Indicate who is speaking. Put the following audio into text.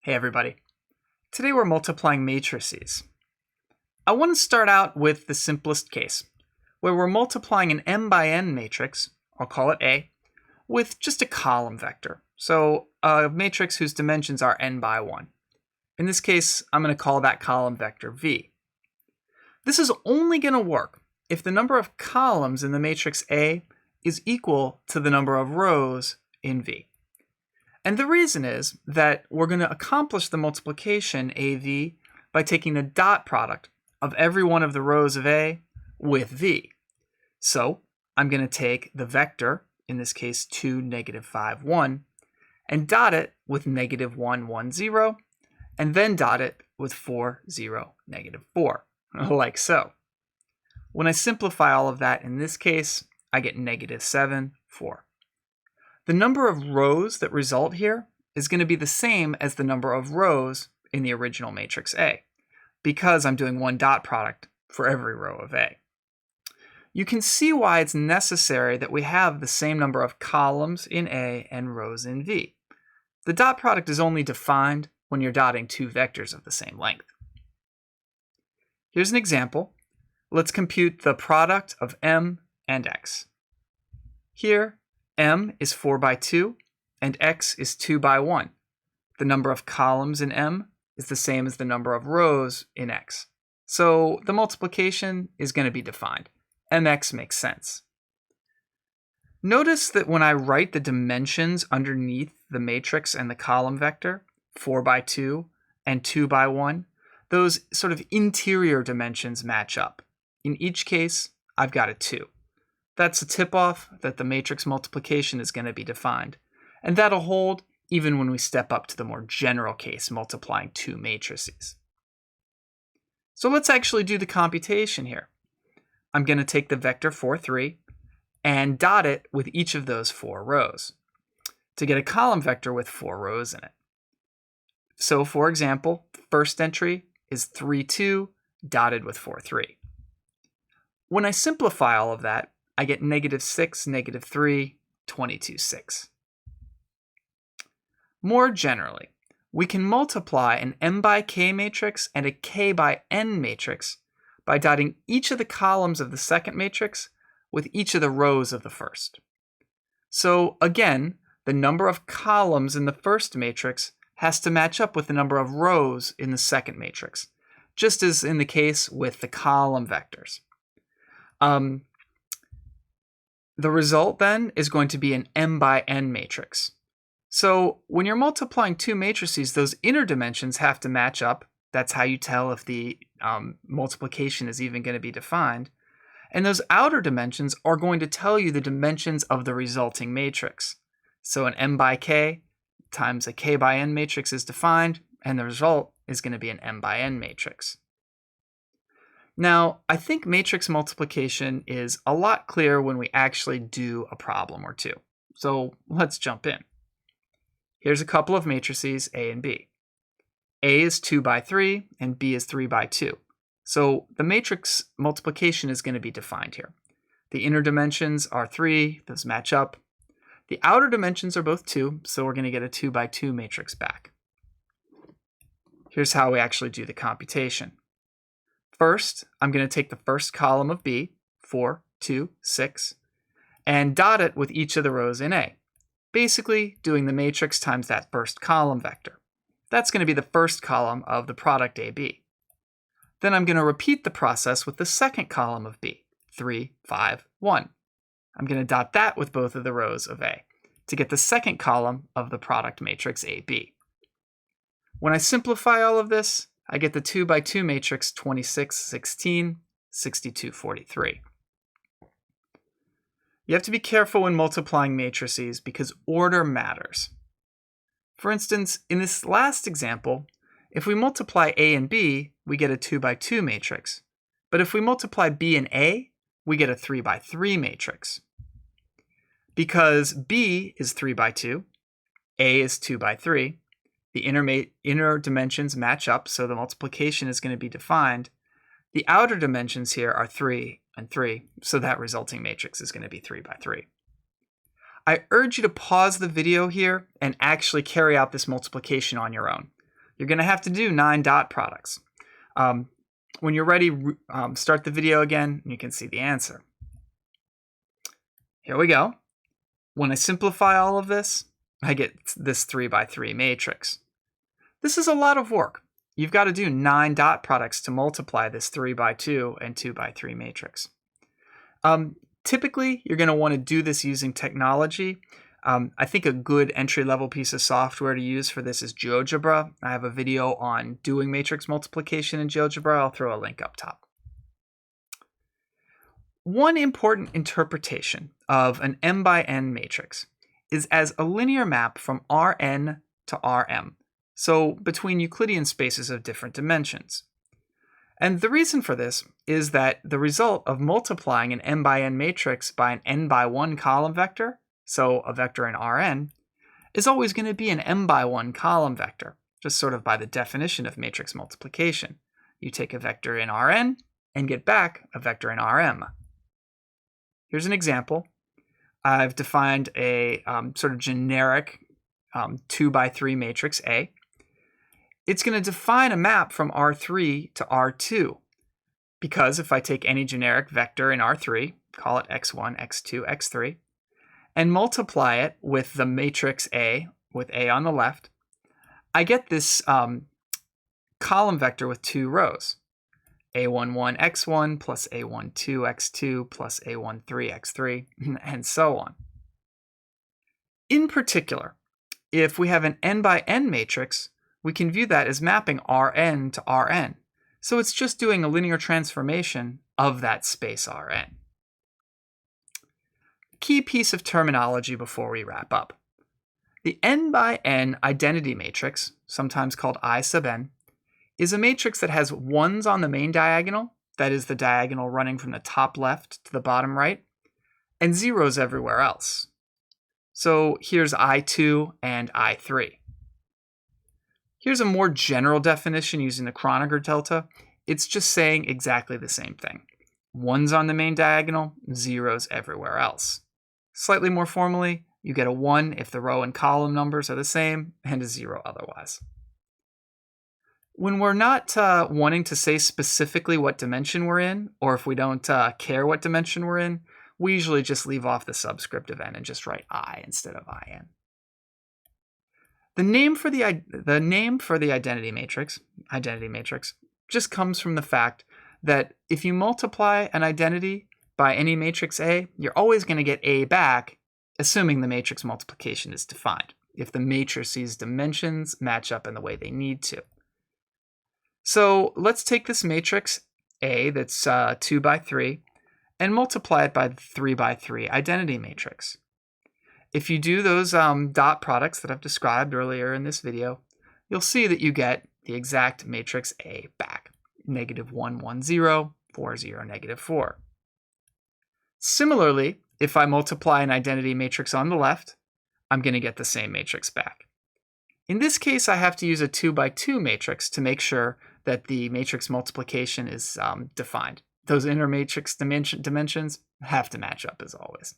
Speaker 1: Hey everybody. Today we're multiplying matrices. I want to start out with the simplest case, where we're multiplying an m by n matrix, I'll call it A, with just a column vector. So a matrix whose dimensions are n by 1. In this case, I'm going to call that column vector V. This is only going to work if the number of columns in the matrix A is equal to the number of rows in V. And the reason is that we're going to accomplish the multiplication AV by taking the dot product of every one of the rows of A with V. So I'm going to take the vector, in this case 2, -5, 1, and dot it with -1, 1, 0, and then dot it with 4, 0, -4, like so. When I simplify all of that in this case, I get -7, 4. The number of rows that result here is going to be the same as the number of rows in the original matrix A, because I'm doing one dot product for every row of A. You can see why it's necessary that we have the same number of columns in A and rows in V. The dot product is only defined when you're dotting two vectors of the same length. Here's an example. Let's compute the product of M and X. Here, M is 4 by 2, and X is 2 by 1. The number of columns in M is the same as the number of rows in X. So the multiplication is going to be defined. MX makes sense. Notice that when I write the dimensions underneath the matrix and the column vector, 4 by 2 and 2 by 1, those sort of interior dimensions match up. In each case, I've got a 2. That's a tip-off that the matrix multiplication is going to be defined. And that'll hold even when we step up to the more general case, multiplying two matrices. So let's actually do the computation here. I'm going to take the vector 4, 3 and dot it with each of those 4 rows to get a column vector with 4 rows in it. So for example, the first entry is 3, 2 dotted with 4, 3. When I simplify all of that, I get -6, -3, 22, 6. More generally, we can multiply an m by k matrix and a k by n matrix by dotting each of the columns of the second matrix with each of the rows of the first. So again, the number of columns in the first matrix has to match up with the number of rows in the second matrix, just as in the case with the column vectors. The result then is going to be an m by n matrix. So when you're multiplying two matrices, those inner dimensions have to match up. That's how you tell if the multiplication is even going to be defined. And those outer dimensions are going to tell you the dimensions of the resulting matrix. So an m by k times a k by n matrix is defined, and the result is going to be an m by n matrix. Now, I think matrix multiplication is a lot clearer when we actually do a problem or two. So let's jump in. Here's a couple of matrices, A and B. A is 2 by 3, and B is 3 by 2. So the matrix multiplication is going to be defined here. The inner dimensions are 3, those match up. The outer dimensions are both 2, so we're going to get a 2 by 2 matrix back. Here's how we actually do the computation. First, I'm going to take the first column of B, 4, 2, 6, and dot it with each of the rows in A, basically doing the matrix times that first column vector. That's going to be the first column of the product AB. Then I'm going to repeat the process with the second column of B, 3, 5, 1. I'm going to dot that with both of the rows of A to get the second column of the product matrix AB. When I simplify all of this, I get the 2 by 2 matrix 26, 16, 62, 43. You have to be careful when multiplying matrices because order matters. For instance, in this last example, if we multiply A and B, we get a 2 by 2 matrix. But if we multiply B and A, we get a 3 by 3 matrix. Because B is 3 by 2, A is 2 by 3, the inner dimensions match up, so the multiplication is going to be defined. The outer dimensions here are 3 and 3, so that resulting matrix is going to be 3 by 3. I urge you to pause the video here and actually carry out this multiplication on your own. you're going to have to do 9 dot products. When you're ready, start the video again, and you can see the answer. Here we go. When I simplify all of this, I get this 3 by 3 matrix. This is a lot of work. You've got to do 9 dot products to multiply this 3 by 2 and 2 by 3 matrix. Typically, you're going to want to do this using technology. I think a good entry-level piece of software to use for this is GeoGebra. I have a video on doing matrix multiplication in GeoGebra. I'll throw a link up top. One important interpretation of an m by n matrix is as a linear map from Rn to Rm, so between Euclidean spaces of different dimensions. And the reason for this is that the result of multiplying an m by n matrix by an n by 1 column vector, so a vector in Rn, is always going to be an m by 1 column vector, just sort of by the definition of matrix multiplication. You take a vector in Rn and get back a vector in Rm. Here's an example. I've defined a sort of generic 2 by 3 matrix A. It's going to define a map from R3 to R2, because if I take any generic vector in R3, call it x1, x2, x3, and multiply it with the matrix A, with A on the left, I get this column vector with 2 rows, a11 x1 plus a12 x2 plus a13 x3, and so on. In particular, if we have an n by n matrix, we can view that as mapping Rn to Rn. So it's just doing a linear transformation of that space Rn. Key piece of terminology before we wrap up. The n by n identity matrix, sometimes called I sub n, is a matrix that has 1s on the main diagonal, that is the diagonal running from the top left to the bottom right, and 0s everywhere else. So here's I2 and I3. Here's a more general definition using the Kronecker delta. It's just saying exactly the same thing. 1s on the main diagonal, 0s everywhere else. Slightly more formally, you get a 1 if the row and column numbers are the same, and a 0 otherwise. When we're not wanting to say specifically what dimension we're in, or if we don't care what dimension we're in, we usually just leave off the subscript of n and just write I instead of in. The name for the identity matrix just comes from the fact that if you multiply an identity by any matrix A, you're always going to get A back, assuming the matrix multiplication is defined, if the matrices dimensions match up in the way they need to. So let's take this matrix A that's 2 by 3 and multiply it by the 3 by 3 identity matrix. If you do those dot products that I've described earlier in this video, you'll see that you get the exact matrix A back, -1, 1, 0, 4, 0, -4. Similarly, if I multiply an identity matrix on the left, I'm going to get the same matrix back. In this case, I have to use a 2 by 2 matrix to make sure that the matrix multiplication is defined. Those inner matrix dimensions have to match up as always.